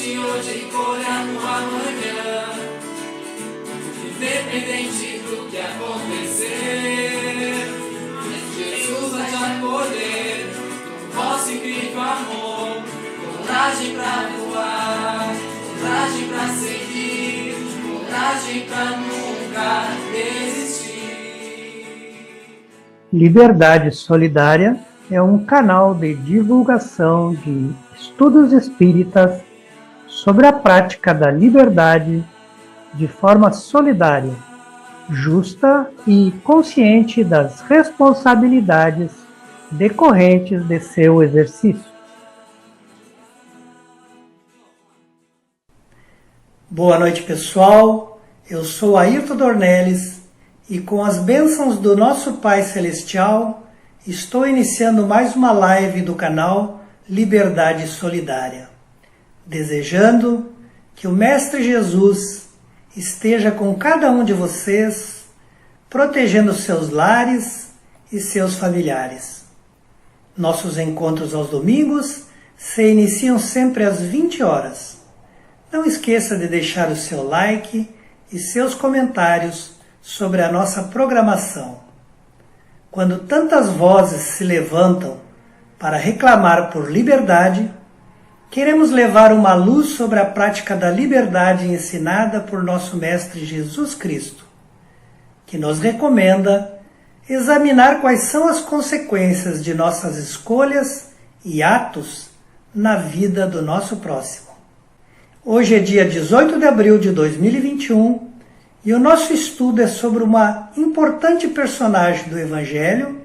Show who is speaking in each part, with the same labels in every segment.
Speaker 1: noite, hoje colhendo amanhã. Independente do que acontecer, Jesus vai te acolher. Nosso incrível amor, coragem pra voar, coragem pra seguir, coragem pra nunca desistir.
Speaker 2: Liberdade Solidária é um canal de divulgação de estudos espíritas sobre a prática da liberdade de forma solidária, justa e consciente das responsabilidades decorrentes de seu exercício.
Speaker 3: Boa noite, pessoal. Eu sou Ayrton Dornelles e com as bênçãos do nosso Pai Celestial, estou iniciando mais uma live do canal Liberdade Solidária, desejando que o Mestre Jesus esteja com cada um de vocês, protegendo seus lares e seus familiares. Nossos encontros aos domingos se iniciam sempre às 20 horas. Não esqueça de deixar o seu like e seus comentários sobre a nossa programação. Quando tantas vozes se levantam para reclamar por liberdade, queremos levar uma luz sobre a prática da liberdade ensinada por nosso Mestre Jesus Cristo, que nos recomenda examinar quais são as consequências de nossas escolhas e atos na vida do nosso próximo. Hoje é dia 18 de abril de 2021 e o nosso estudo é sobre uma importante personagem do Evangelho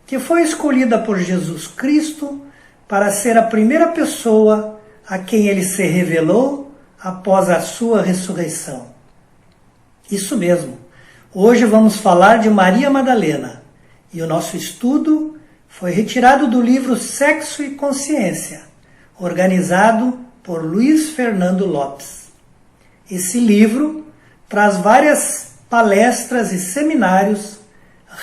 Speaker 3: que foi escolhida por Jesus Cristo para ser a primeira pessoa a quem ele se revelou após a sua ressurreição. Isso mesmo, hoje vamos falar de Maria Madalena e o nosso estudo foi retirado do livro Sexo e Consciência, organizado por Luiz Fernando Lopes. Esse livro traz várias palestras e seminários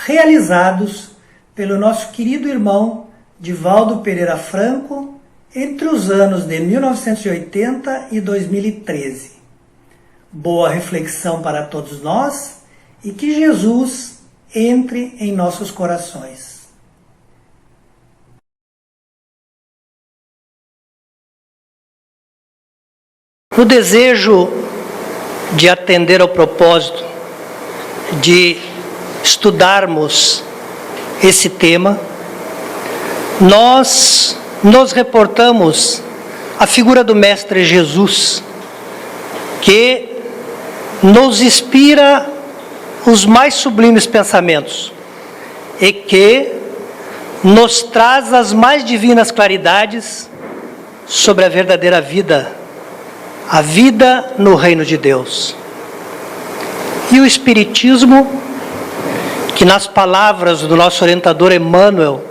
Speaker 3: realizados pelo nosso querido irmão Divaldo Pereira Franco entre os anos de 1980 e 2013. Boa reflexão para todos nós e que Jesus entre em nossos corações. No desejo de atender ao propósito de estudarmos esse tema, nós nos reportamos à figura do Mestre Jesus, que nos inspira os mais sublimes pensamentos e que nos traz as mais divinas claridades sobre a verdadeira vida, a vida no reino de Deus. E o Espiritismo, que nas palavras do nosso orientador Emmanuel,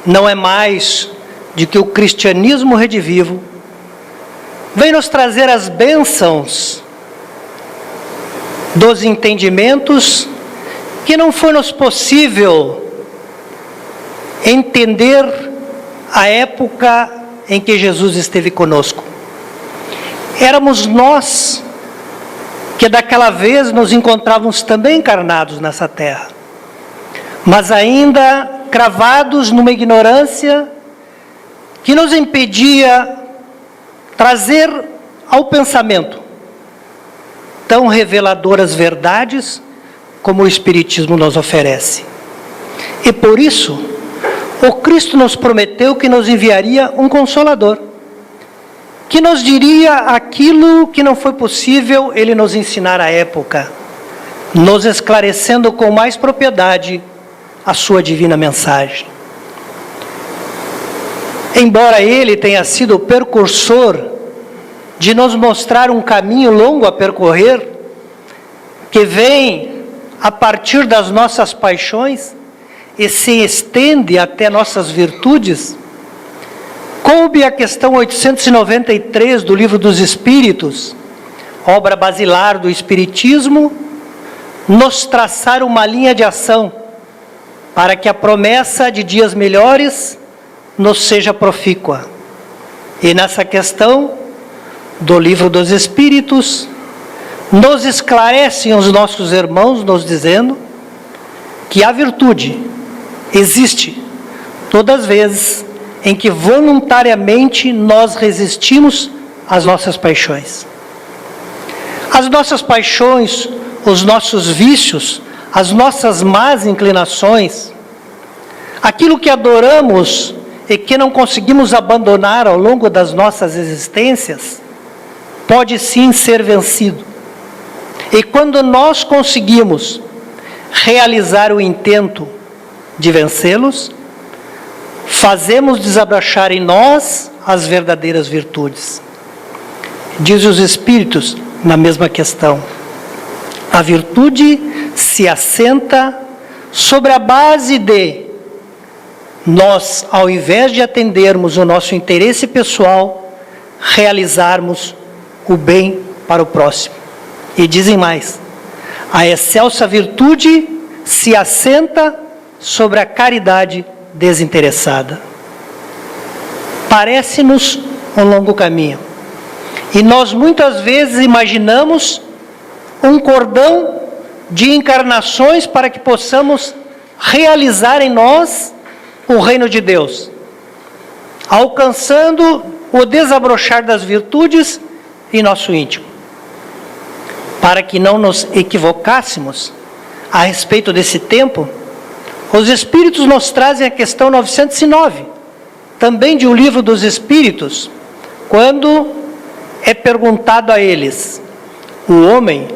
Speaker 3: não é mais do que o cristianismo redivivo, vem nos trazer as bênçãos dos entendimentos que não foi-nos possível entender a época em que Jesus esteve conosco. Éramos nós que daquela vez nos encontrávamos também encarnados nessa terra, mas ainda cravados numa ignorância que nos impedia trazer ao pensamento tão reveladoras verdades como o Espiritismo nos oferece. E por isso, o Cristo nos prometeu que nos enviaria um Consolador, que nos diria aquilo que não foi possível ele nos ensinar à época, nos esclarecendo com mais propriedade a sua divina mensagem. Embora ele tenha sido o precursor de nos mostrar um caminho longo a percorrer, que vem a partir das nossas paixões e se estende até nossas virtudes, coube a questão 893 do Livro dos Espíritos, obra basilar do Espiritismo, nos traçar uma linha de ação para que a promessa de dias melhores nos seja profícua. E nessa questão,
Speaker 2: do Livro dos Espíritos nos esclarecem os nossos irmãos, nos dizendo que a virtude existe todas as vezes em que voluntariamente nós resistimos às nossas paixões. As nossas paixões, os nossos vícios, as nossas más inclinações, aquilo que adoramos e que não conseguimos abandonar ao longo das nossas existências, pode sim ser vencido. E quando nós conseguimos realizar o intento de vencê-los, fazemos desabrochar em nós as verdadeiras virtudes. Diz os Espíritos na mesma questão: a virtude se assenta sobre a base de nós, ao invés de atendermos o nosso interesse pessoal, realizarmos o bem para o próximo. E dizem mais: a excelsa virtude se assenta sobre a caridade desinteressada. Parece-nos um longo caminho. E nós muitas vezes imaginamos um cordão de encarnações para que possamos realizar em nós o reino de Deus, alcançando o desabrochar das virtudes em nosso íntimo. Para que não nos equivocássemos a respeito desse tempo, os Espíritos nos trazem a questão 909, também de um Livro dos Espíritos, quando é perguntado a eles: o homem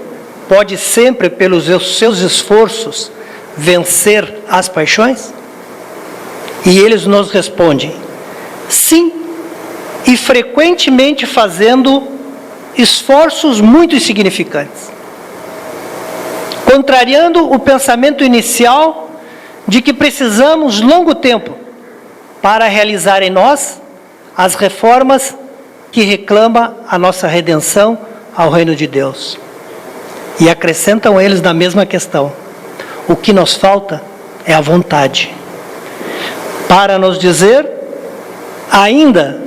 Speaker 2: pode sempre, pelos seus esforços, vencer as paixões? E eles nos respondem: sim, e frequentemente fazendo esforços muito insignificantes, contrariando o pensamento inicial de que precisamos longo tempo para realizar em nós as reformas que reclama a nossa redenção ao reino de Deus. E acrescentam eles na mesma questão: o que nos falta é a vontade. Para nos dizer ainda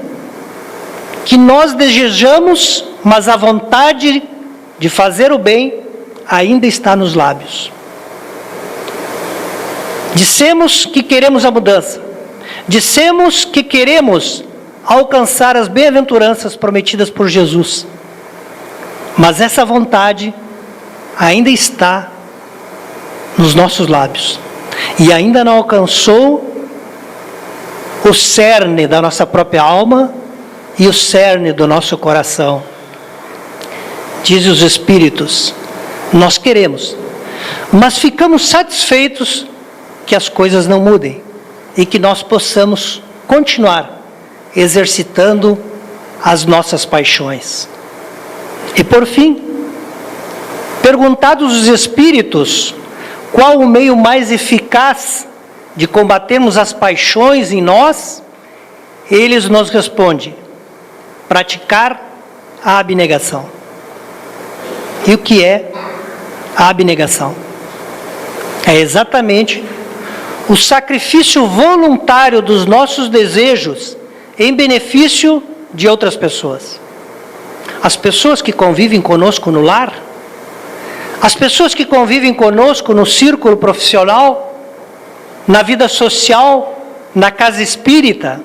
Speaker 2: que nós desejamos, mas a vontade de fazer o bem ainda está nos lábios. Dissemos que queremos a mudança, dissemos que queremos alcançar as bem-aventuranças prometidas por Jesus, mas essa vontade ainda está nos nossos lábios e ainda não alcançou o cerne da nossa própria alma e o cerne do nosso coração. Diz os Espíritos: nós queremos, mas ficamos satisfeitos que as coisas não mudem e que nós possamos continuar exercitando as nossas paixões. E por fim, perguntados os Espíritos qual o meio mais eficaz de combatermos as paixões em nós, eles nos respondem: praticar a abnegação. E o que é a abnegação? É exatamente o sacrifício voluntário dos nossos desejos em benefício de outras pessoas. As pessoas que convivem conosco no lar, as pessoas que convivem conosco no círculo profissional, na vida social, na casa espírita,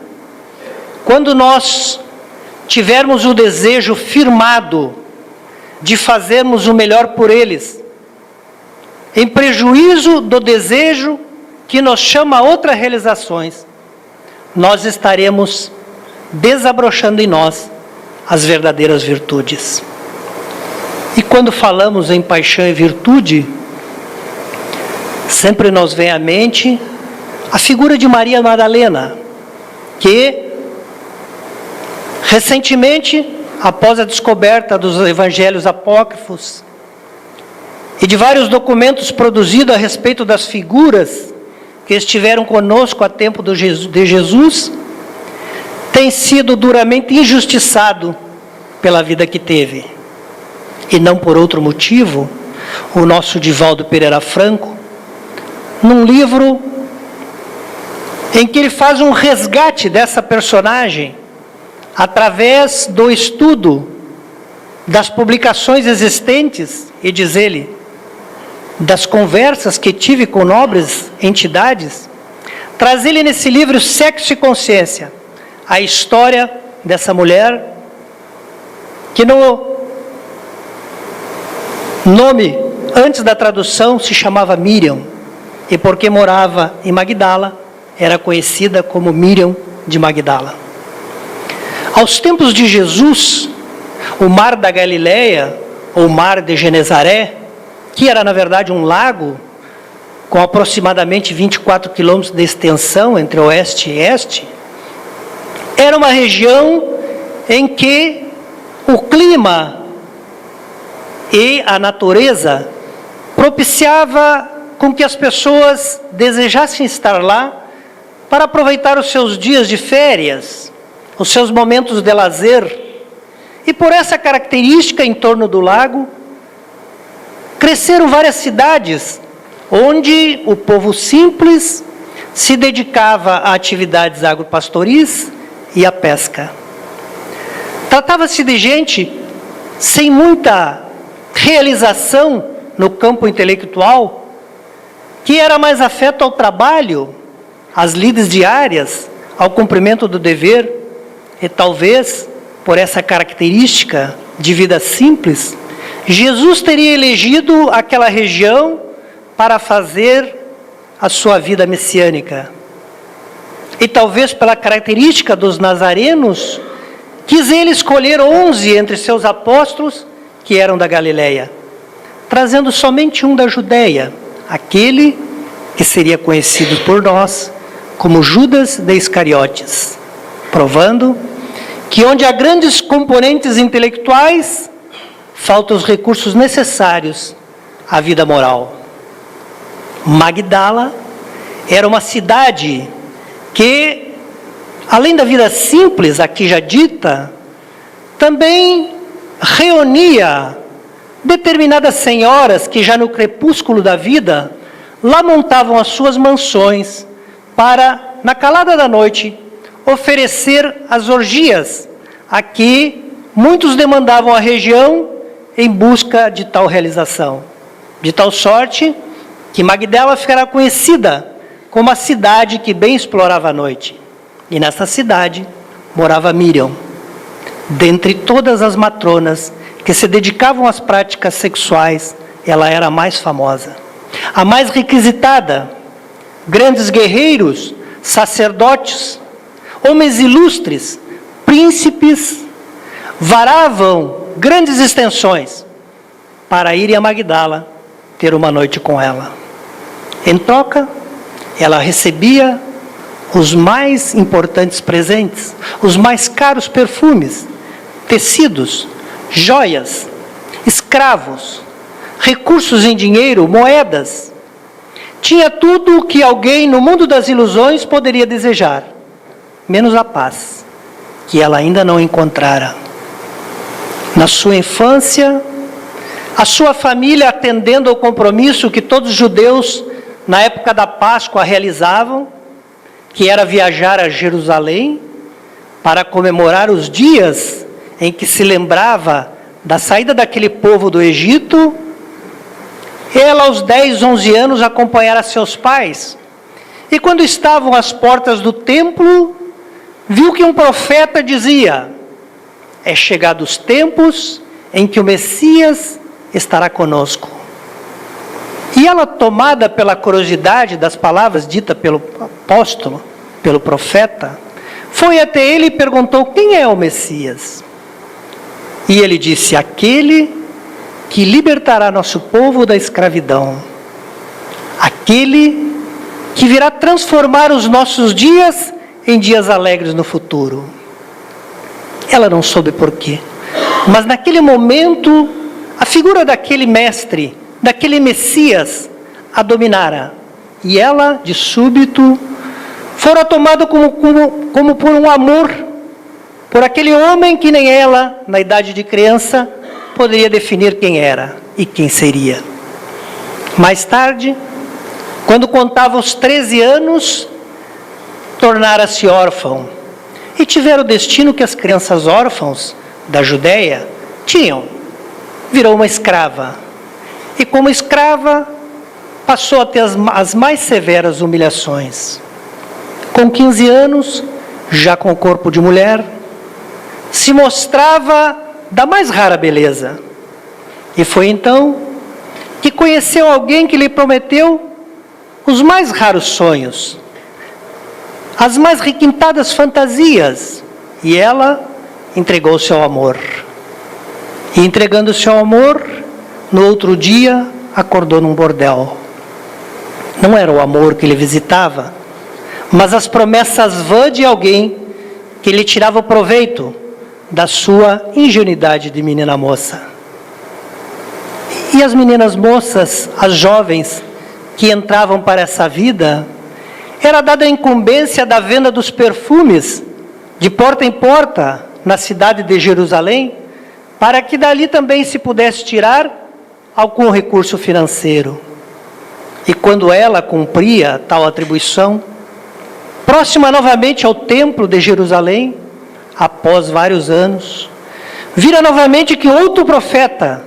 Speaker 2: quando nós tivermos o desejo firmado de fazermos o melhor por eles, em prejuízo do desejo que nos chama a outras realizações, nós estaremos desabrochando em nós as verdadeiras virtudes. E quando falamos em paixão e virtude, sempre nos vem à mente a figura de Maria Madalena, que recentemente, após a descoberta dos evangelhos apócrifos e de vários documentos produzidos a respeito das figuras que estiveram conosco a tempo de Jesus, tem sido duramente injustiçado pela vida que teve. E não por outro motivo, o nosso Divaldo Pereira Franco, num livro em que ele faz um resgate dessa personagem, através do estudo das publicações existentes, e diz ele, das conversas que tive com nobres entidades, traz ele nesse livro Sexo e Consciência, a história dessa mulher que no nome, antes da tradução, se chamava Miriam, e porque morava em Magdala, era conhecida como Miriam de Magdala. Aos tempos de Jesus, o mar da Galileia, ou mar de Genezaré, que era na verdade um lago, com aproximadamente 24 quilômetros de extensão entre oeste e este, era uma região em que o clima e a natureza propiciava com que as pessoas desejassem estar lá para aproveitar os seus dias de férias, os seus momentos de lazer. E por essa característica em torno do lago, cresceram várias cidades, onde o povo simples se dedicava a atividades agropastoris e à pesca. Tratava-se de gente sem muita realização no campo intelectual, que era mais afeto ao trabalho, às lides diárias, ao cumprimento do dever, e talvez, por essa característica de vida simples, Jesus teria elegido aquela região para fazer a sua vida messiânica. E talvez pela característica dos nazarenos, quis ele escolher 11 entre seus apóstolos, que eram da Galileia, trazendo somente um da Judeia, aquele que seria conhecido por nós como Judas de Iscariotes, provando que onde há grandes componentes intelectuais, faltam os recursos necessários à vida moral. Magdala era uma cidade que, além da vida simples, aqui já dita, também reunia determinadas senhoras que já no crepúsculo da vida lá montavam as suas mansões para, na calada da noite, oferecer as orgias a que muitos demandavam a região em busca de tal realização. De tal sorte que Magdala ficará conhecida como a cidade que bem explorava a noite. E nessa cidade morava Miriam, dentre todas as matronas que se dedicavam às práticas sexuais, ela era a mais famosa, a mais requisitada. Grandes guerreiros, sacerdotes, homens ilustres, príncipes, varavam grandes extensões para irem a Magdala ter uma noite com ela. Em troca, ela recebia os mais importantes presentes, os mais caros perfumes, tecidos, joias, escravos, recursos em dinheiro, moedas. Tinha tudo o que alguém no mundo das ilusões poderia desejar, menos a paz, que ela ainda não encontrara. Na sua infância, a sua família, atendendo ao compromisso que todos os judeus, na época da Páscoa, realizavam, que era viajar a Jerusalém para comemorar os dias em que se lembrava da saída daquele povo do Egito. Ela, aos 10, 11 anos, acompanhara seus pais. E quando estavam às portas do templo, viu que um profeta dizia: é chegado os tempos em que o Messias estará conosco. E ela, tomada pela curiosidade das palavras ditas pelo apóstolo, pelo profeta, foi até ele e perguntou: quem é o Messias? E ele disse: aquele que libertará nosso povo da escravidão, aquele que virá transformar os nossos dias em dias alegres no futuro. Ela não soube porquê, mas naquele momento, a figura daquele mestre, daquele Messias, a dominara. E ela, de súbito, fora tomada como por um amor, por aquele homem que nem ela, na idade de criança, poderia definir quem era e quem seria. Mais tarde, quando contava os 13 anos, tornara-se órfão. E tiveram o destino que as crianças órfãos da Judéia tinham. virou uma escrava. E como escrava, passou a ter as mais severas humilhações. Com 15 anos, já com o corpo de mulher, se mostrava da mais rara beleza. E foi então que conheceu alguém que lhe prometeu os mais raros sonhos, as mais requintadas fantasias, e ela entregou seu amor. E entregando seu amor, no outro dia, acordou num bordel. Não era o amor que lhe visitava, mas as promessas vãs de alguém que lhe tirava o proveito da sua ingenuidade de menina moça. E as meninas moças, as jovens que entravam para essa vida, era dada a incumbência da venda dos perfumes de porta em porta na cidade de Jerusalém, para que dali também se pudesse tirar algum recurso financeiro. E quando ela cumpria tal atribuição, próxima novamente ao templo de Jerusalém, após vários anos, vira novamente que outro profeta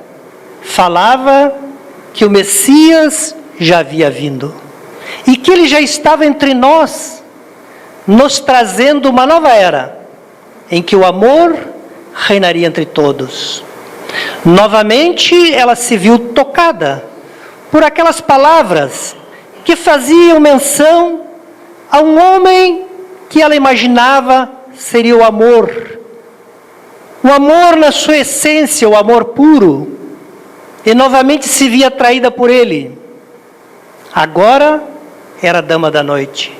Speaker 2: falava que o Messias já havia vindo e que ele já estava entre nós, nos trazendo uma nova era, em que o amor reinaria entre todos. Novamente ela se viu tocada por aquelas palavras que faziam menção a um homem que ela imaginava seria o amor na sua essência, o amor puro, e novamente se via atraída por ele. Agora era a dama da noite.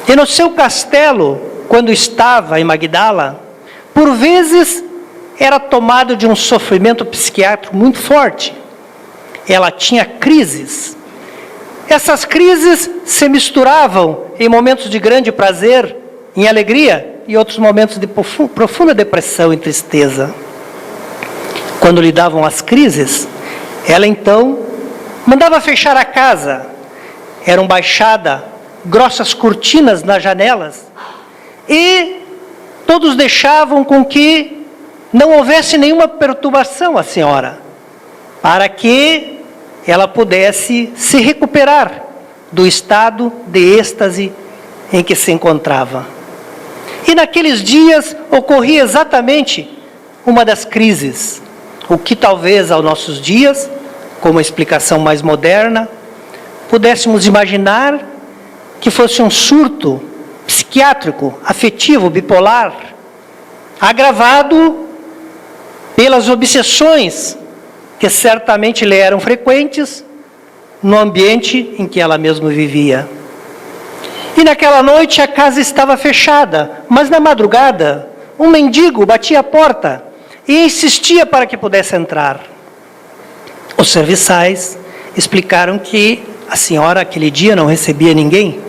Speaker 2: E no seu castelo, quando estava em Magdala, por vezes era tomado de um sofrimento psiquiátrico muito forte. Ela tinha crises. Essas crises se misturavam em momentos de grande prazer, em alegria, e outros momentos de profunda depressão e tristeza. Quando lhe davam as crises, ela então mandava fechar a casa. Eram baixadas grossas cortinas nas janelas e todos deixavam com que não houvesse nenhuma perturbação à senhora, para que ela pudesse se recuperar do estado de êxtase em que se encontrava. E naqueles dias ocorria exatamente uma das crises, o que talvez aos nossos dias, com uma explicação mais moderna, pudéssemos imaginar que fosse um surto psiquiátrico, afetivo, bipolar, agravado pelas obsessões que certamente lhe eram frequentes no ambiente em que ela mesma vivia. E naquela noite a casa estava fechada, mas na madrugada um mendigo batia a porta e insistia para que pudesse entrar. Os serviçais explicaram que a senhora aquele dia não recebia ninguém.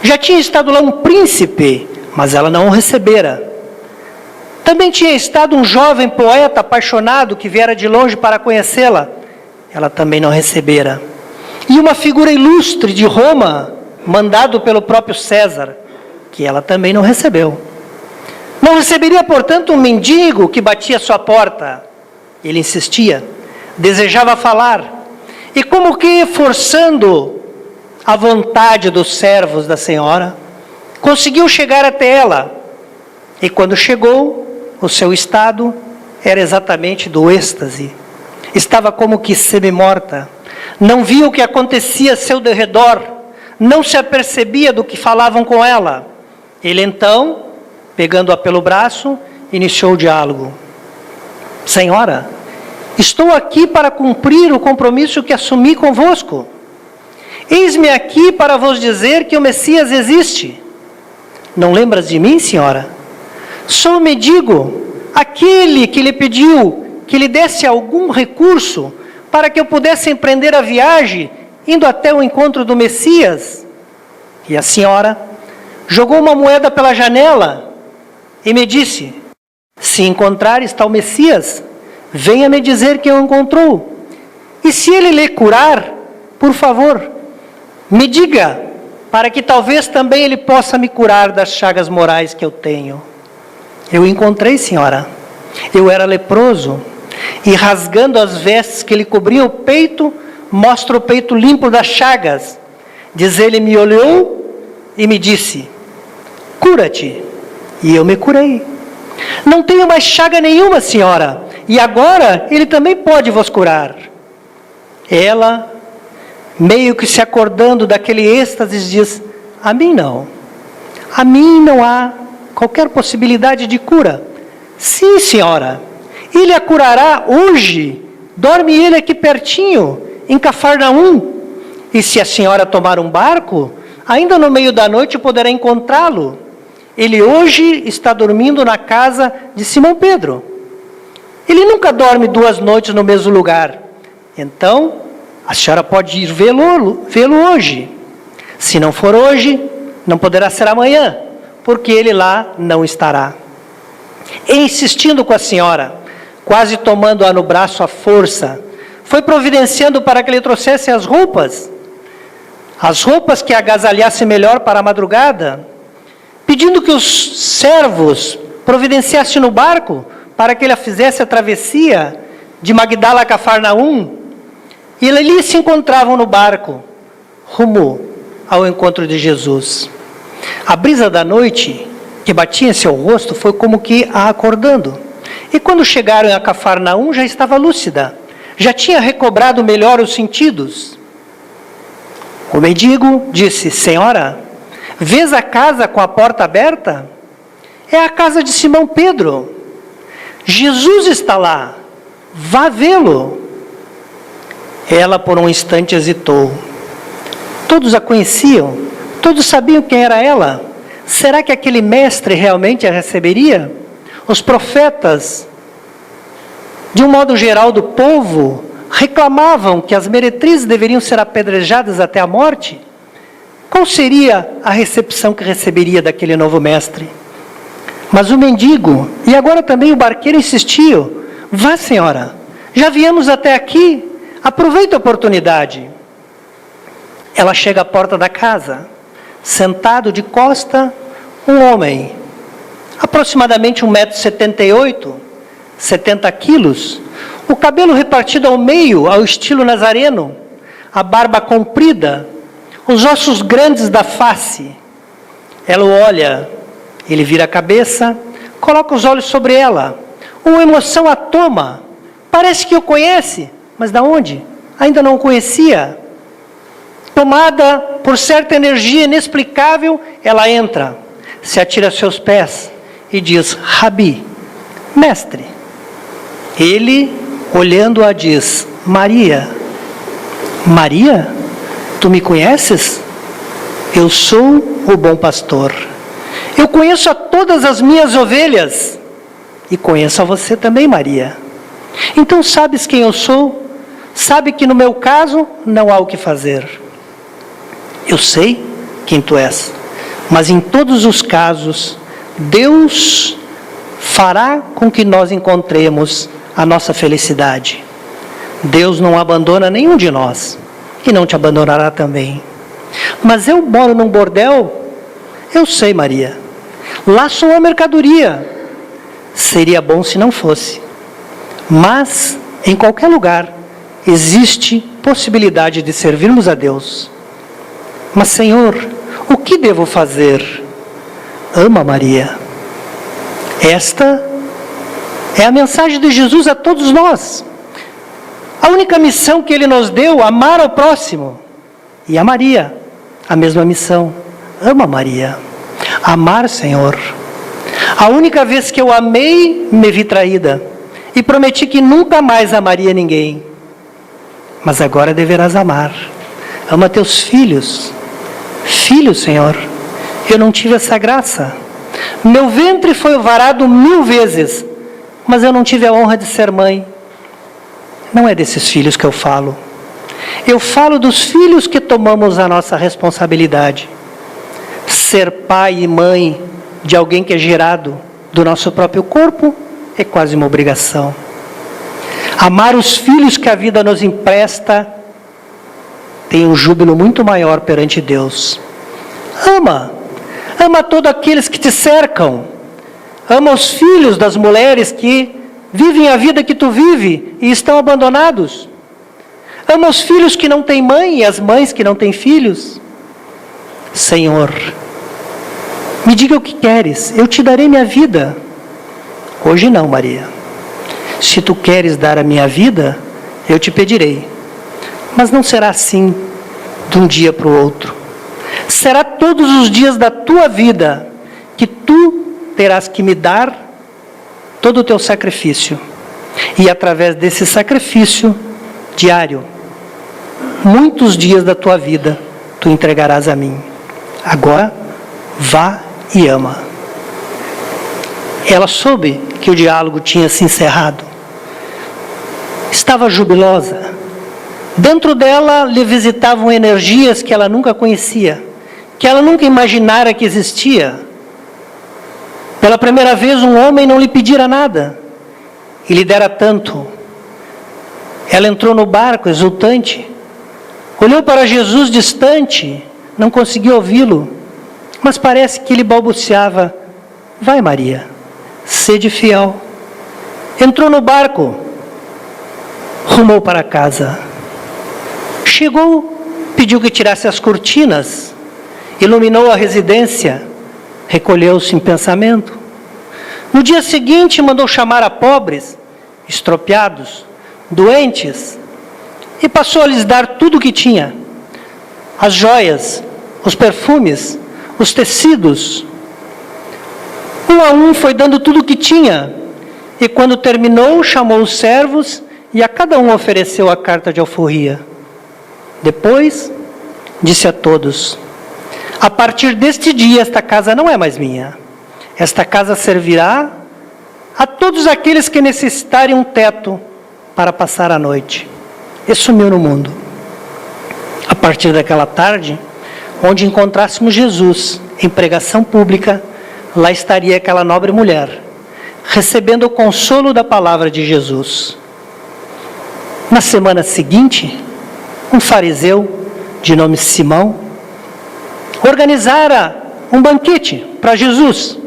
Speaker 2: Já tinha estado lá um príncipe, mas ela não o recebera. Também tinha estado um jovem poeta apaixonado que viera de longe para conhecê-la. Ela também não recebera. E uma figura ilustre de Roma, mandado pelo próprio César, que ela também não recebeu. Não receberia, portanto, um mendigo que batia à sua porta. Ele insistia, desejava falar, e como que forçando a vontade dos servos da senhora, conseguiu chegar até ela. E quando chegou, o seu estado era exatamente do êxtase. Estava como que semi-morta. Não via o que acontecia a seu derredor. Não se apercebia do que falavam com ela. Ele então, pegando-a pelo braço, iniciou o diálogo. Senhora, estou aqui para cumprir o compromisso que assumi convosco. Eis-me aqui para vos dizer que o Messias existe. Não lembras de mim, senhora? Sou o mendigo, aquele que lhe pediu que lhe desse algum recurso para que eu pudesse empreender a viagem, indo até o encontro do Messias. E a senhora jogou uma moeda pela janela e me disse: se encontrares tal Messias, venha me dizer que o encontrou. E se ele lhe curar, por favor, me diga, para que talvez também ele possa me curar das chagas morais que eu tenho. Eu encontrei, senhora. Eu era leproso, E rasgando as vestes que lhe cobriam o peito, mostra o peito limpo das chagas. Diz ele, me olhou e me disse, cura-te. E eu me curei. Não tenho mais chaga nenhuma, senhora, e agora ele também pode vos curar. Ela, meio que se acordando daquele êxtase, diz, a mim não há qualquer possibilidade de cura. Sim, senhora, ele a curará hoje, dorme ele aqui pertinho, em Cafarnaum, e se a senhora tomar um barco, ainda no meio da noite poderá encontrá-lo. Ele hoje está dormindo na casa de Simão Pedro. Ele nunca dorme 2 noites no mesmo lugar. Então, a senhora pode ir vê-lo hoje. Se não for hoje, não poderá ser amanhã, porque ele lá não estará. E insistindo com a senhora, quase tomando-a no braço à força, foi providenciando para que lhe trouxesse as roupas que agasalhasse melhor para a madrugada, pedindo que os servos providenciassem no barco para que ele fizesse a travessia de Magdala a Cafarnaum. E ali se encontravam no barco, rumo ao encontro de Jesus. A brisa da noite que batia em seu rosto foi como que a acordando. E quando chegaram a Cafarnaum, já estava lúcida, já tinha recobrado melhor os sentidos. O mendigo disse, senhora, vês a casa com a porta aberta? É a casa de Simão Pedro. Jesus está lá, vá vê-lo. Ela por um instante hesitou. Todos a conheciam, todos sabiam quem era ela. Será que aquele mestre realmente a receberia? Os profetas, de um modo geral do povo, reclamavam que as meretrizes deveriam ser apedrejadas até a morte. Qual seria a recepção que receberia daquele novo mestre? Mas o mendigo, e agora também o barqueiro insistiam, vá senhora, já viemos até aqui, aproveite a oportunidade. Ela chega à porta da casa, sentado de costa, um homem, aproximadamente 1,78 m, 70 quilos, o cabelo repartido ao meio, ao estilo nazareno, a barba comprida, os ossos grandes da face. Ela o olha, ele vira a cabeça, coloca os olhos sobre ela, uma emoção a toma, parece que o conhece, mas da onde? Ainda não o conhecia. Tomada por certa energia inexplicável, ela entra, se atira a seus pés e diz, Rabi, mestre. Ele, olhando-a, diz, Maria. Maria, tu me conheces? Eu sou o bom pastor. Eu conheço a todas as minhas ovelhas e conheço a você também, Maria. Então sabes quem eu sou? Sabe que no meu caso não há o que fazer. Eu sei quem tu és, mas em todos os casos, Deus fará com que nós encontremos a nossa felicidade. Deus não abandona nenhum de nós e não te abandonará também. Mas eu moro num bordel? Eu sei, Maria. Lá sou uma mercadoria. Seria bom se não fosse. Mas, em qualquer lugar, existe possibilidade de servirmos a Deus. Mas, Senhor, o que devo fazer? Ama Maria. Esta é a mensagem de Jesus a todos nós. A única missão que Ele nos deu, amar ao próximo. E a Maria, a mesma missão. Ama Maria. Amar, Senhor. A única vez que eu amei, me vi traída. E prometi que nunca mais amaria ninguém. Mas agora deverás amar. Ama teus filhos. Filho, Senhor, eu não tive essa graça. Meu ventre foi varado 1000 vezes, mas eu não tive a honra de ser mãe. Não é desses filhos que eu falo. Eu falo dos filhos que tomamos a nossa responsabilidade. Ser pai e mãe de alguém que é gerado do nosso próprio corpo é quase uma obrigação. Amar os filhos que a vida nos empresta tem um júbilo muito maior perante Deus. Ama todos aqueles que te cercam. Ama os filhos das mulheres que vivem a vida que tu vive e estão abandonados. Ama os filhos que não têm mãe e as mães que não têm filhos. Senhor, me diga o que queres, eu te darei minha vida. Hoje não, Maria. Se tu queres dar a minha vida, eu te pedirei. Mas não será assim, de um dia para o outro. Será todos os dias da tua vida que tu terás que me dar todo o teu sacrifício. E através desse sacrifício diário, muitos dias da tua vida, tu entregarás a mim. Agora, vá e ama. Ela soube que o diálogo tinha se encerrado. Estava jubilosa. Dentro dela lhe visitavam energias que ela nunca conhecia, que ela nunca imaginara que existia. Pela primeira vez um homem não lhe pedira nada, e lhe dera tanto. Ela entrou no barco exultante, olhou para Jesus distante, não conseguiu ouvi-lo, mas parece que ele balbuciava: vai, Maria, sede fiel. Entrou no barco, rumou para casa. Chegou, pediu que tirasse as cortinas, iluminou a residência, recolheu-se em pensamento. No dia seguinte mandou chamar a pobres, estropiados, doentes, e passou a lhes dar tudo o que tinha: as joias, os perfumes, os tecidos. Um a um foi dando tudo o que tinha, e quando terminou, chamou os servos e a cada um ofereceu a carta de alforria. Depois, disse a todos: a partir deste dia, esta casa não é mais minha. Esta casa servirá a todos aqueles que necessitarem um teto para passar a noite. E sumiu no mundo. A partir daquela tarde, onde encontrássemos Jesus em pregação pública, lá estaria aquela nobre mulher, recebendo o consolo da palavra de Jesus. Na semana seguinte, um fariseu, de nome Simão, organizara um banquete para Jesus.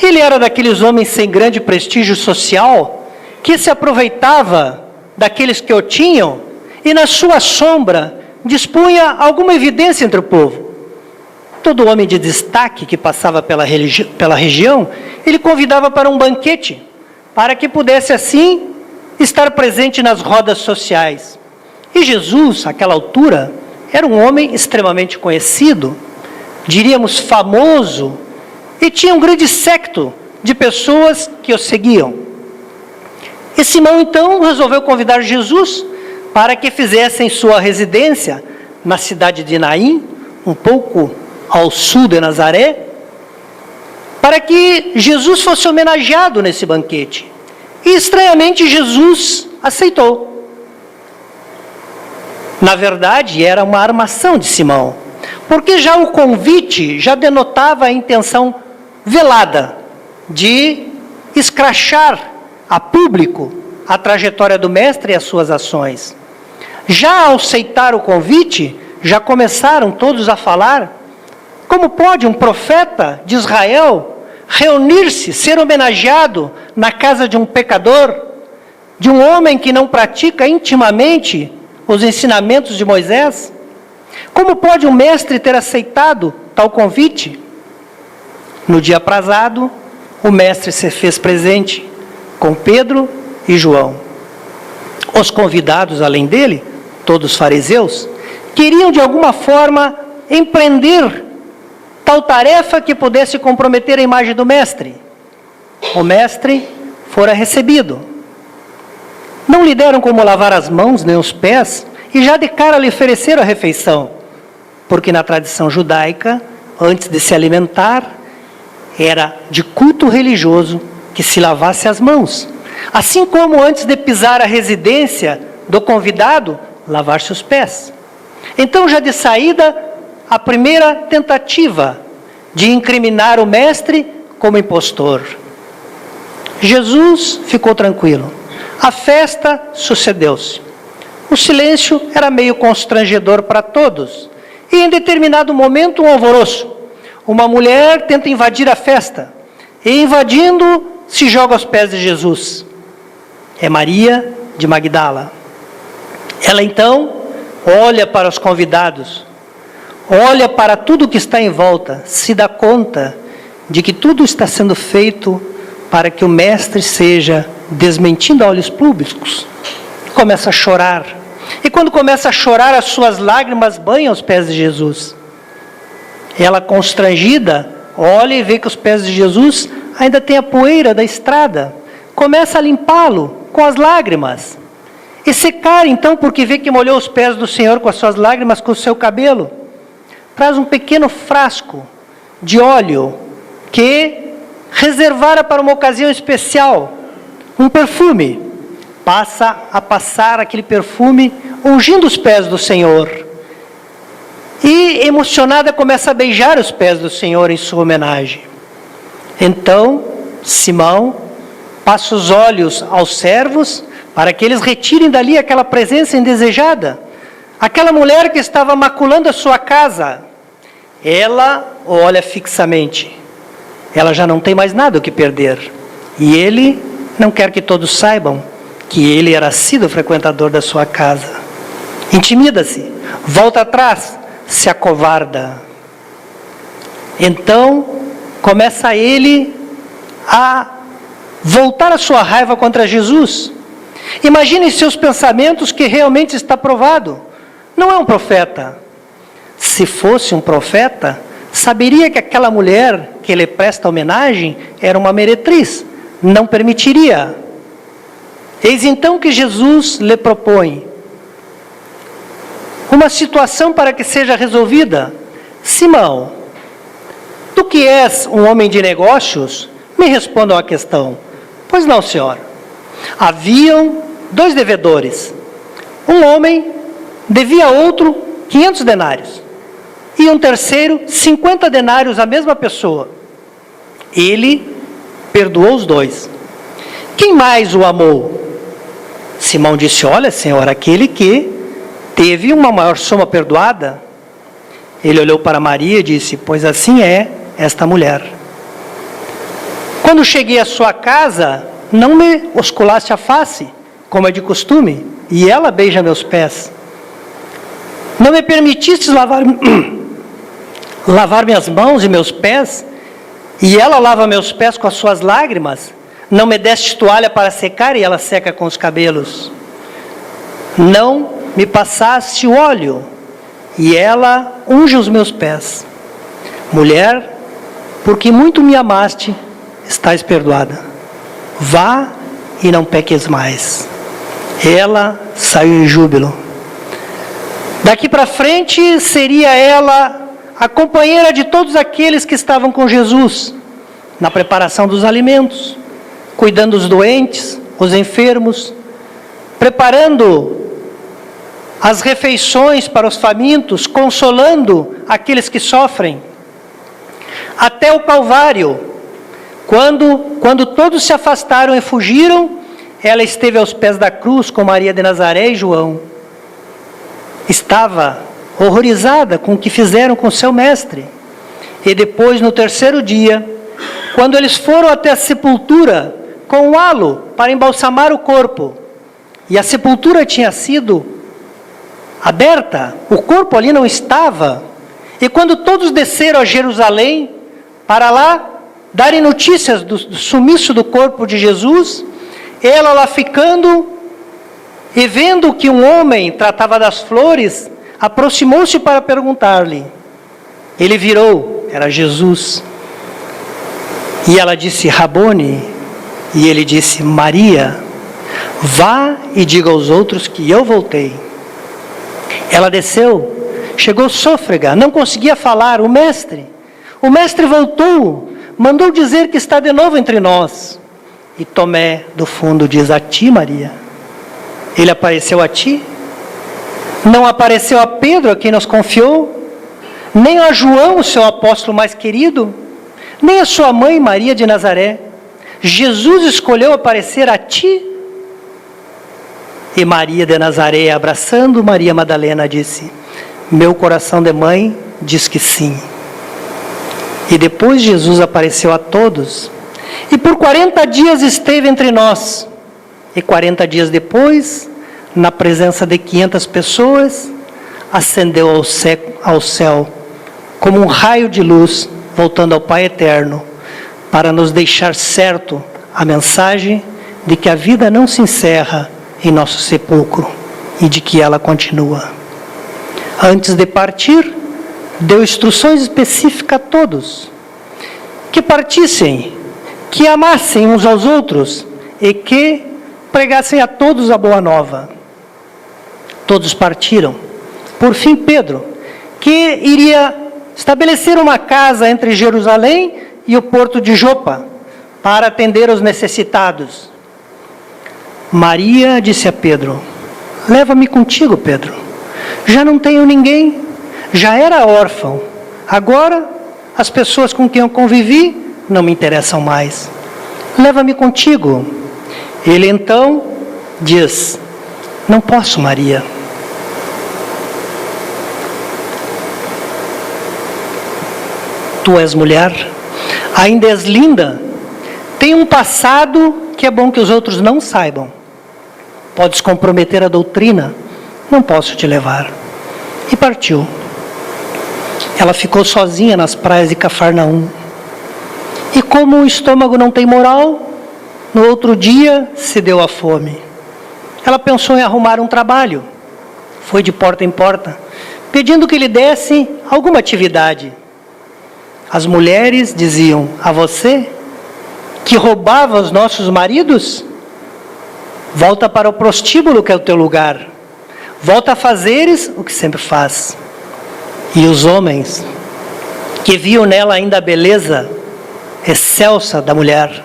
Speaker 2: Ele era daqueles homens sem grande prestígio social, que se aproveitava daqueles que o tinham, e na sua sombra dispunha alguma evidência entre o povo. Todo homem de destaque que passava pela região, ele convidava para um banquete, para que pudesse assim estar presente nas rodas sociais. E Jesus, àquela altura, era um homem extremamente conhecido, diríamos famoso, e tinha um grande séquito de pessoas que o seguiam. E Simão então resolveu convidar Jesus para que fizessem sua residência na cidade de Naim, um pouco ao sul de Nazaré, para que Jesus fosse homenageado nesse banquete. E estranhamente Jesus aceitou. Na verdade, era uma armação de Simão, porque já o convite já denotava a intenção velada de escrachar a público a trajetória do mestre e as suas ações. Já ao aceitar o convite, já começaram todos a falar: como pode um profeta de Israel reunir-se, ser homenageado na casa de um pecador, de um homem que não pratica intimamente os ensinamentos de Moisés? Como pode um mestre ter aceitado tal convite? No dia aprazado, o mestre se fez presente com Pedro e João. Os convidados, além dele, todos fariseus, queriam de alguma forma empreender tal tarefa que pudesse comprometer a imagem do mestre. O mestre fora recebido. Não lhe deram como lavar as mãos nem os pés, e já de cara lhe ofereceram a refeição, porque na tradição judaica, antes de se alimentar, era de culto religioso que se lavasse as mãos. Assim como antes de pisar a residência do convidado, lavar-se os pés. Então, já de saída, a primeira tentativa de incriminar o mestre como impostor. Jesus ficou tranquilo. A festa sucedeu-se. O silêncio era meio constrangedor para todos. E em determinado momento, um alvoroço. Uma mulher tenta invadir a festa. E invadindo, se joga aos pés de Jesus? É Maria de Magdala. Ela então olha para os convidados, olha para tudo que está em volta, se dá conta de que tudo está sendo feito para que o mestre seja desmentido a olhos públicos. Começa a chorar. E quando começa a chorar, as suas lágrimas banham os pés de Jesus. Ela, constrangida, olha e vê que os pés de Jesus ainda tem a poeira da estrada. Começa a limpá-lo com as lágrimas. E secar então, porque vê que molhou os pés do Senhor com as suas lágrimas, com o seu cabelo. Traz um pequeno frasco de óleo que reservara para uma ocasião especial, um perfume. Passa a passar aquele perfume, ungindo os pés do Senhor. E, emocionada, começa a beijar os pés do Senhor em sua homenagem. Então, Simão passa os olhos aos servos, para que eles retirem dali aquela presença indesejada. Aquela mulher que estava maculando a sua casa, ela olha fixamente. Ela já não tem mais nada o que perder. E ele não quer que todos saibam que ele era assíduo frequentador da sua casa. Intimida-se, volta atrás, se acovarda. Então, começa ele a voltar a sua raiva contra Jesus. Imagine seus pensamentos, que realmente está provado. Não é um profeta. Se fosse um profeta, saberia que aquela mulher que ele presta homenagem era uma meretriz. Não permitiria. Eis então que Jesus lhe propõe uma situação para que seja resolvida. Simão, tu que és um homem de negócios, me responda a questão. Pois não, Senhor. Haviam 2 devedores. Um homem devia a outro 500 denários. E um terceiro 50 denários à mesma pessoa. Ele perdoou os 2. Quem mais o amou? Simão disse, olha, Senhor, aquele que teve uma maior soma perdoada. Ele olhou para Maria e disse, pois assim é esta mulher. Quando cheguei à sua casa, não me osculaste a face, como é de costume, e ela beija meus pés. Não me permitiste lavar minhas mãos e meus pés, e ela lava meus pés com as suas lágrimas. Não me deste toalha para secar, e ela seca com os cabelos. Não me passaste o óleo, e ela unge os meus pés. Mulher, porque muito me amaste, estás perdoada. Vá e não peques mais. Ela saiu em júbilo. Daqui para frente seria ela a companheira de todos aqueles que estavam com Jesus, na preparação dos alimentos, cuidando dos doentes, os enfermos, preparando as refeições para os famintos, consolando aqueles que sofrem. Até o Calvário, quando todos se afastaram e fugiram, ela esteve aos pés da cruz com Maria de Nazaré e João. Estava horrorizada com o que fizeram com seu mestre. E depois, no terceiro dia, quando eles foram até a sepultura com um halo para embalsamar o corpo, e a sepultura tinha sido aberta, o corpo ali não estava, e quando todos desceram a Jerusalém para lá darem notícias do sumiço do corpo de Jesus, ela lá ficando e vendo que um homem tratava das flores, aproximou-se para perguntar-lhe. Ele virou, era Jesus, e ela disse, Rabone, e ele disse, Maria. Vá e diga aos outros que eu voltei. Ela desceu, chegou sôfrega, não conseguia falar. O mestre voltou, mandou dizer que está de novo entre nós. E Tomé, do fundo, diz, a ti, Maria. Ele apareceu a ti? Não apareceu a Pedro, a quem nos confiou? Nem a João, o seu apóstolo mais querido? Nem a sua mãe, Maria de Nazaré? Jesus escolheu aparecer a ti? E Maria de Nazaré, abraçando Maria Madalena, disse, meu coração de mãe diz que sim. E depois Jesus apareceu a todos. E por 40 dias esteve entre nós. E 40 dias depois, na presença de 500 pessoas, ascendeu ao céu, como um raio de luz, voltando ao Pai Eterno, para nos deixar certo a mensagem de que a vida não se encerra em nosso sepulcro e de que ela continua. Antes de partir, deu instruções específicas a todos, que partissem, que amassem uns aos outros e que pregassem a todos a boa nova. Todos partiram. Por fim, Pedro, que iria estabelecer uma casa entre Jerusalém e o porto de Jopa, para atender os necessitados. Maria disse a Pedro: leva-me contigo, Pedro. Já não tenho ninguém, já era órfão. Agora, as pessoas com quem eu convivi não me interessam mais. Leva-me contigo. Ele então diz: não posso, Maria. Tu és mulher, ainda és linda, tem um passado que é bom que os outros não saibam. Podes comprometer a doutrina, não posso te levar. E partiu. Ela ficou sozinha nas praias de Cafarnaum. E como o estômago não tem moral, no outro dia se deu a fome. Ela pensou em arrumar um trabalho. Foi de porta em porta, pedindo que lhe desse alguma atividade. As mulheres diziam: a você, que roubava os nossos maridos, volta para o prostíbulo que é o teu lugar. Volta a fazeres o que sempre faz. E os homens, que viam nela ainda a beleza excelsa da mulher,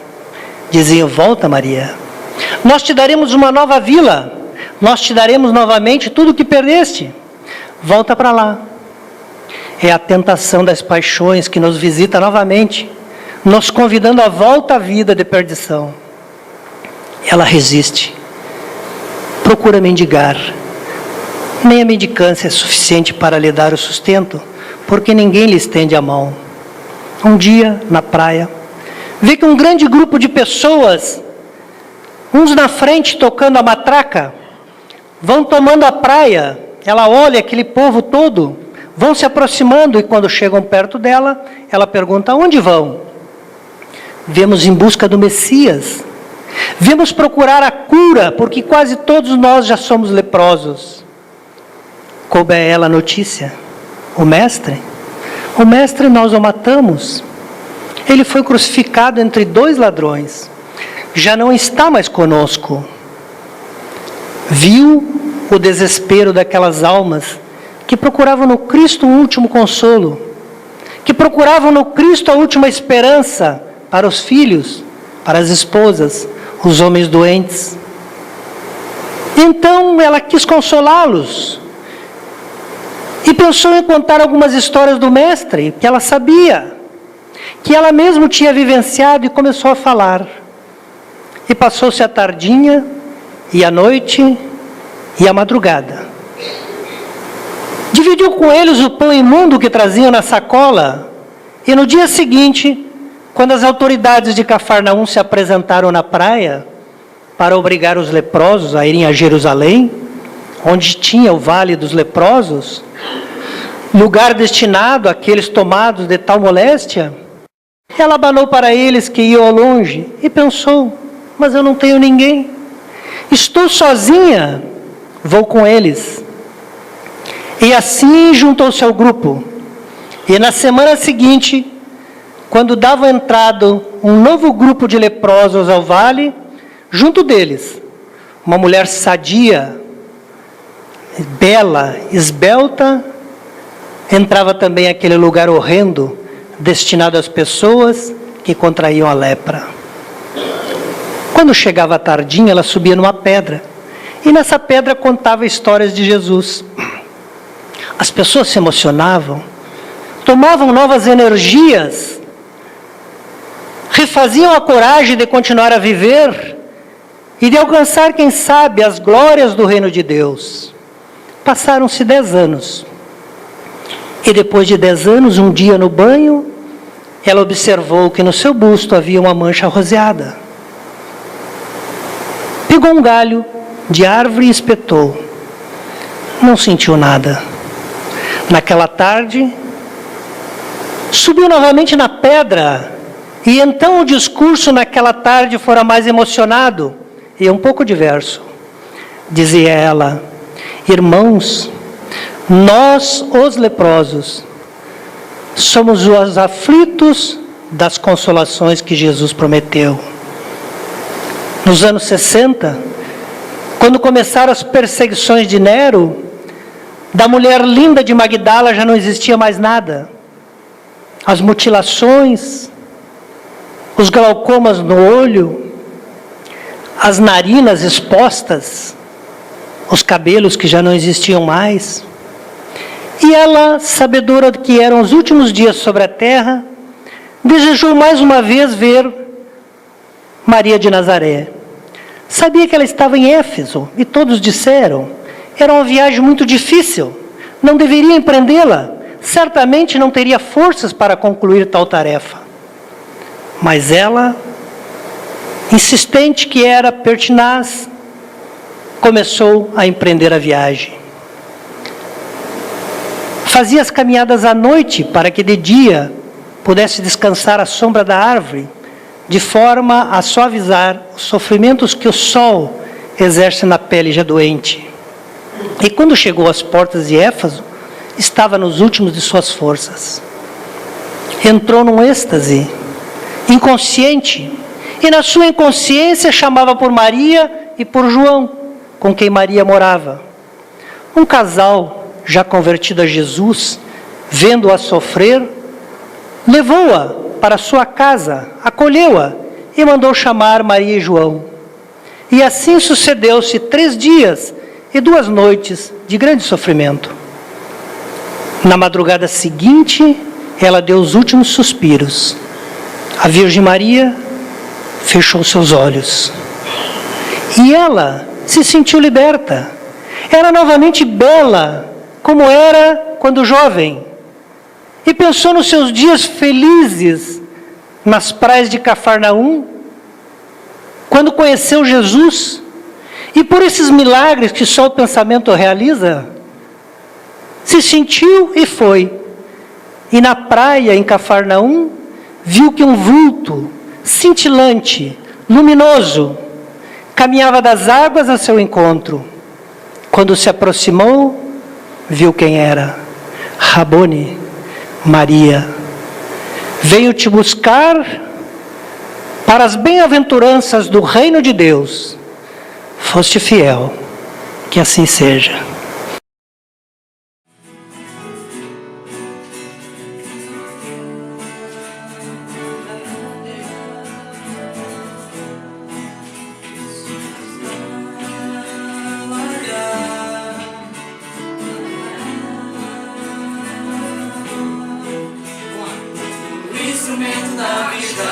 Speaker 2: diziam: volta, Maria, nós te daremos uma nova vila, nós te daremos novamente tudo o que perdeste. Volta para lá. É a tentação das paixões que nos visita novamente, nos convidando à volta à vida de perdição. Ela resiste, procura mendigar. Nem a mendicância é suficiente para lhe dar o sustento, porque ninguém lhe estende a mão. Um dia, na praia, vê que um grande grupo de pessoas, uns na frente tocando a matraca, vão tomando a praia. Ela olha aquele povo todo, vão se aproximando, e quando chegam perto dela, ela pergunta: aonde vão? Viemos em busca do Messias. Viemos procurar a cura, porque quase todos nós já somos leprosos. Coube a ela a notícia: o mestre nós o matamos. Ele foi crucificado entre 2 ladrões. Já não está mais conosco. Viu o desespero daquelas almas que procuravam no Cristo um último consolo, que procuravam no Cristo a última esperança para os filhos, para as esposas, os homens doentes. Então ela quis consolá-los e pensou em contar algumas histórias do mestre que ela sabia, que ela mesma tinha vivenciado, e começou a falar. E passou-se a tardinha, e a noite, e a madrugada. Dividiu com eles o pão imundo que traziam na sacola, e no dia seguinte, quando as autoridades de Cafarnaum se apresentaram na praia para obrigar os leprosos a irem a Jerusalém, onde tinha o Vale dos Leprosos, lugar destinado àqueles tomados de tal moléstia, ela abanou para eles que iam ao longe e pensou: mas eu não tenho ninguém, estou sozinha, vou com eles. E assim juntou-se ao grupo. E na semana seguinte, quando dava entrada um novo grupo de leprosos ao vale, junto deles, uma mulher sadia, bela, esbelta, entrava também aquele lugar horrendo, destinado às pessoas que contraíam a lepra. Quando chegava a tardinha, ela subia numa pedra, e nessa pedra contava histórias de Jesus. As pessoas se emocionavam, tomavam novas energias, refaziam a coragem de continuar a viver e de alcançar, quem sabe, as glórias do reino de Deus. Passaram-se 10 anos. E depois de 10 anos, um dia no banho, ela observou que no seu busto havia uma mancha roseada. Pegou um galho de árvore e espetou. Não sentiu nada. Naquela tarde, subiu novamente na pedra, e então o discurso naquela tarde fora mais emocionado e um pouco diverso. Dizia ela: irmãos, nós, os leprosos, somos os aflitos das consolações que Jesus prometeu. Nos anos 60, quando começaram as perseguições de Nero, da mulher linda de Magdala já não existia mais nada. As mutilações, os glaucomas no olho, as narinas expostas, os cabelos que já não existiam mais. E ela, sabedora de que eram os últimos dias sobre a terra, desejou mais uma vez ver Maria de Nazaré. Sabia que ela estava em Éfeso, e todos disseram: era uma viagem muito difícil, não deveria empreendê-la, certamente não teria forças para concluir tal tarefa. Mas ela, insistente que era, pertinaz, começou a empreender a viagem. Fazia as caminhadas à noite para que de dia pudesse descansar à sombra da árvore, de forma a suavizar os sofrimentos que o sol exerce na pele já doente. E quando chegou às portas de Éfeso, estava nos últimos de suas forças. Entrou num êxtase, inconsciente, e na sua inconsciência chamava por Maria e por João, com quem Maria morava. Um casal, já convertido a Jesus, vendo-a sofrer, levou-a para sua casa, acolheu-a e mandou chamar Maria e João. E assim sucedeu-se 3 dias e 2 noites de grande sofrimento. Na madrugada seguinte, ela deu os últimos suspiros. A Virgem Maria fechou seus olhos. E ela se sentiu liberta. Era novamente bela, como era quando jovem. E pensou nos seus dias felizes nas praias de Cafarnaum, quando conheceu Jesus. E por esses milagres que só o pensamento realiza, se sentiu e foi. E na praia em Cafarnaum, viu que um vulto cintilante, luminoso, caminhava das águas a seu encontro. Quando se aproximou, viu quem era. Rabone, Maria, venho te buscar para as bem-aventuranças do reino de Deus. Foste fiel, que assim seja.
Speaker 1: Instrumento da vida,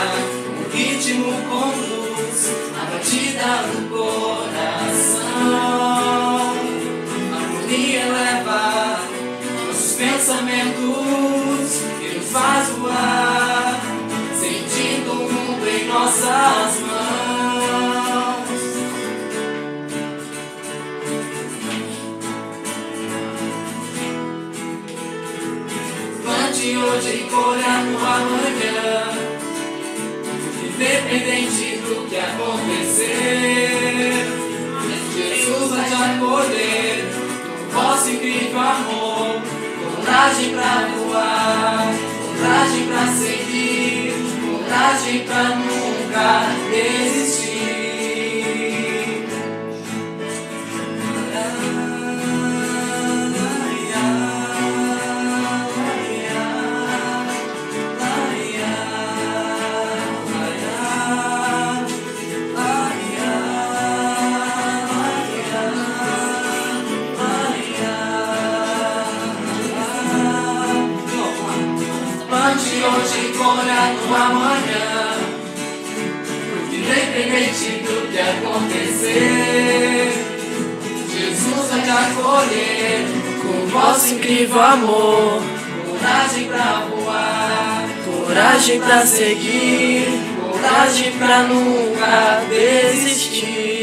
Speaker 1: o ritmo conduz a batida do coração. A harmonia eleva nossos pensamentos e nos faz voar, sentindo o mundo em nossas mãos. Plante hoje e colha no amanhã, independente do que acontecer. Jesus vai te acolher, com vosso incrível amor, coragem pra voar, coragem pra seguir, coragem pra nunca desistir. Hoje colha no amanhã, porque independente do que acontecer, Jesus vai te acolher com vosso incrível amor, coragem pra voar, coragem pra seguir, coragem pra nunca desistir.